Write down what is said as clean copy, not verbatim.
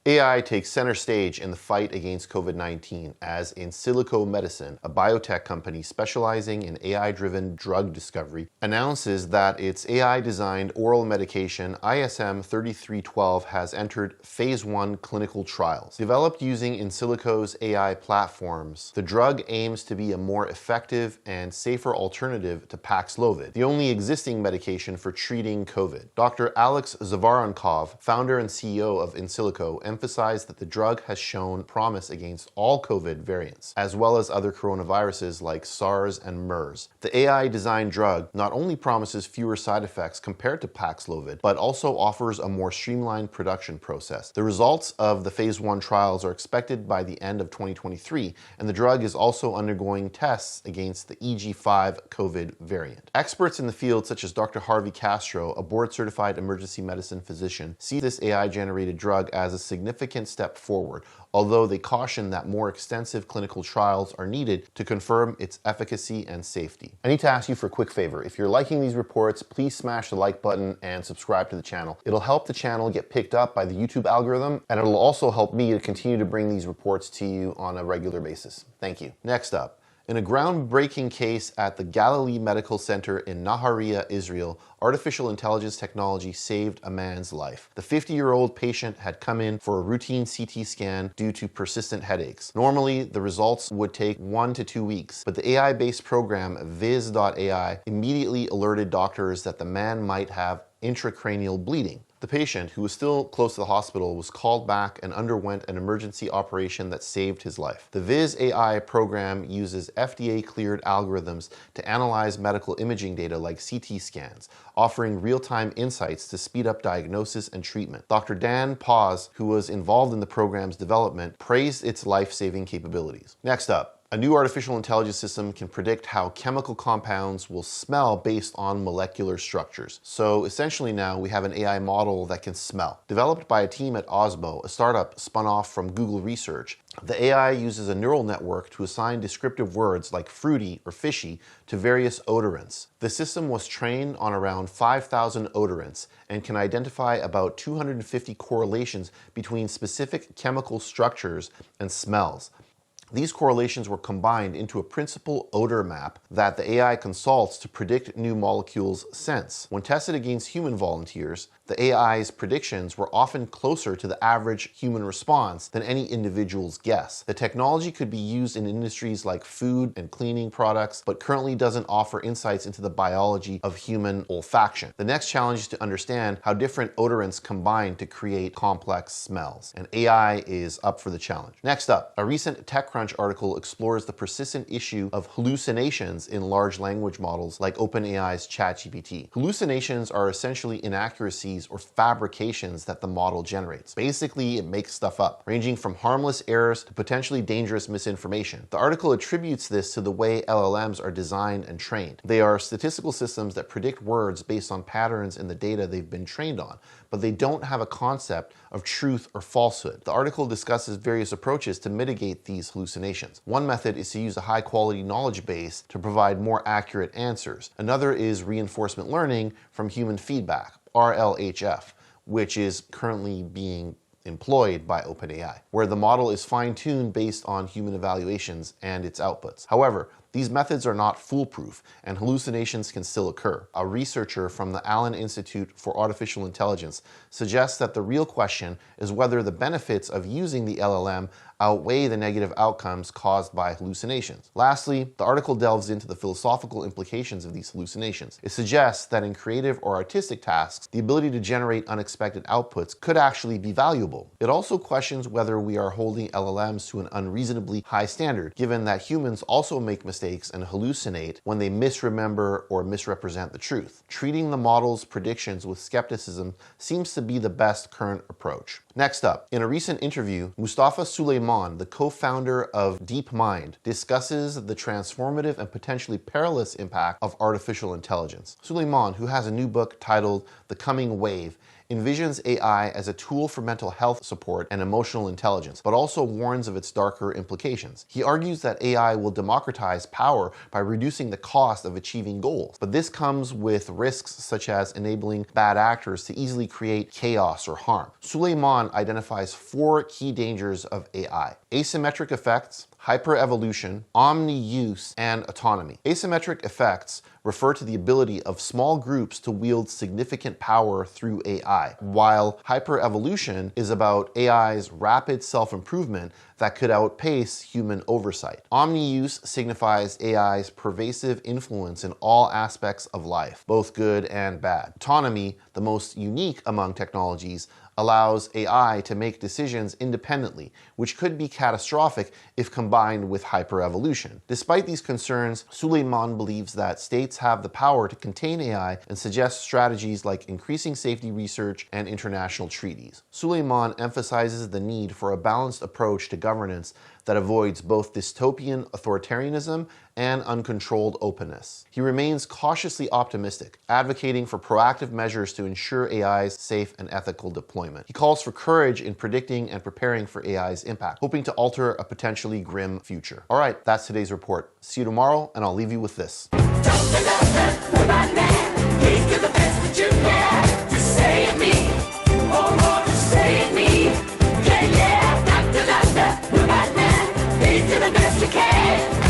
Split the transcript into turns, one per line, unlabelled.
AI takes center stage in the fight against COVID-19 as in Silico Medicine, a biotech company specializing in AI-driven drug discovery, announces that its AI-designed oral medication ISM 3312 has entered phase 1 clinical trials. Developed using in Silico's AI platforms, the drug aims to be a more effective and safer alternative to Paxlovid, the only existing medication for treating COVID. Dr. Alex Zavaronkov, founder and CEO of InSilico, emphasized that the drug has shown promise against all COVID variants, as well as other coronaviruses like SARS and MERS. The AI-designed drug not only promises fewer side effects compared to Paxlovid, but also offers a more streamlined production process. The results of the phase 1 trials are expected by the end of 2023, and the drug is also undergoing tests against the EG5 COVID variant. Experts in the field, such as Dr. Harvey Castro, a board-certified emergency medicine physician, see this AI-generated drug as a significant step forward, although they caution that more extensive clinical trials are needed to confirm its efficacy and safety. I need to ask you for a quick favor. If you're liking these reports, please smash the like button and subscribe to the channel. It'll help the channel get picked up by the YouTube algorithm, and it'll also help me to continue to bring these reports to you on a regular basis. Thank you. Next up, in a groundbreaking case at the Galilee Medical Center in Nahariya, Israel, artificial intelligence technology saved a man's life. The 50-year-old patient had come in for a routine CT scan due to persistent headaches. Normally, the results would take 1 to 2 weeks, but the AI-based program Viz.ai immediately alerted doctors that the man might have intracranial bleeding. The patient, who was still close to the hospital, was called back and underwent an emergency operation that saved his life. The Viz.ai program uses FDA-cleared algorithms to analyze medical imaging data like CT scans, offering real-time insights to speed up diagnosis and treatment. Dr. Dan Paz, who was involved in the program's development, praised its life-saving capabilities. Next up, a new artificial intelligence system can predict how chemical compounds will smell based on molecular structures. So essentially now we have an AI model that can smell. Developed by a team at Osmo, a startup spun off from Google Research, the AI uses a neural network to assign descriptive words like fruity or fishy to various odorants. The system was trained on around 5,000 odorants and can identify about 250 correlations between specific chemical structures and smells. These correlations were combined into a principal odor map that the AI consults to predict new molecules' scents. When tested against human volunteers, the AI's predictions were often closer to the average human response than any individual's guess. The technology could be used in industries like food and cleaning products, but currently doesn't offer insights into the biology of human olfaction. The next challenge is to understand how different odorants combine to create complex smells, and AI is up for the challenge. Next up, a recent TechCrunch article explores the persistent issue of hallucinations in large language models like OpenAI's ChatGPT. Hallucinations are essentially inaccuracies or fabrications that the model generates. Basically, it makes stuff up, ranging from harmless errors to potentially dangerous misinformation. The article attributes this to the way LLMs are designed and trained. They are statistical systems that predict words based on patterns in the data they've been trained on, but they don't have a concept of truth or falsehood. The article discusses various approaches to mitigate these hallucinations. One method is to use a high-quality knowledge base to provide more accurate answers. Another is reinforcement learning from human feedback, RLHF, which is currently being employed by OpenAI, where the model is fine-tuned based on human evaluations and its outputs. However, these methods are not foolproof, and hallucinations can still occur. A researcher from the Allen Institute for Artificial Intelligence suggests that the real question is whether the benefits of using the LLM outweigh the negative outcomes caused by hallucinations. Lastly, the article delves into the philosophical implications of these hallucinations. It suggests that in creative or artistic tasks, the ability to generate unexpected outputs could actually be valuable. It also questions whether we are holding LLMs to an unreasonably high standard, given that humans also make mistakes and hallucinate when they misremember or misrepresent the truth. Treating the model's predictions with skepticism seems to be the best current approach. Next up, in a recent interview, Mustafa Suleyman, the co-founder of Deepmind, discusses the transformative and potentially perilous impact of artificial intelligence. Suleyman, who has a new book titled The Coming Wave, envisions AI as a tool for mental health support and emotional intelligence, but also warns of its darker implications. He argues that AI will democratize power by reducing the cost of achieving goals, but this comes with risks such as enabling bad actors to easily create chaos or harm. Suleyman identifies 4 key dangers of AI: asymmetric effects, hyperevolution, omni-use, and autonomy. Asymmetric effects refer to the ability of small groups to wield significant power through AI, while hyperevolution is about AI's rapid self-improvement that could outpace human oversight. Omni-use signifies AI's pervasive influence in all aspects of life, both good and bad. Autonomy, the most unique among technologies, allows AI to make decisions independently, which could be catastrophic if combined with hyperevolution. Despite these concerns, Suleyman believes that states have the power to contain AI and suggests strategies like increasing safety research and international treaties. Suleyman emphasizes the need for a balanced approach to governance that avoids both dystopian authoritarianism and uncontrolled openness. He remains cautiously optimistic, advocating for proactive measures to ensure AI's safe and ethical deployment. He calls for courage in predicting and preparing for AI's impact, hoping to alter a potentially grim future. All right, that's today's report. See you tomorrow, and I'll leave you with this.
To the best you can.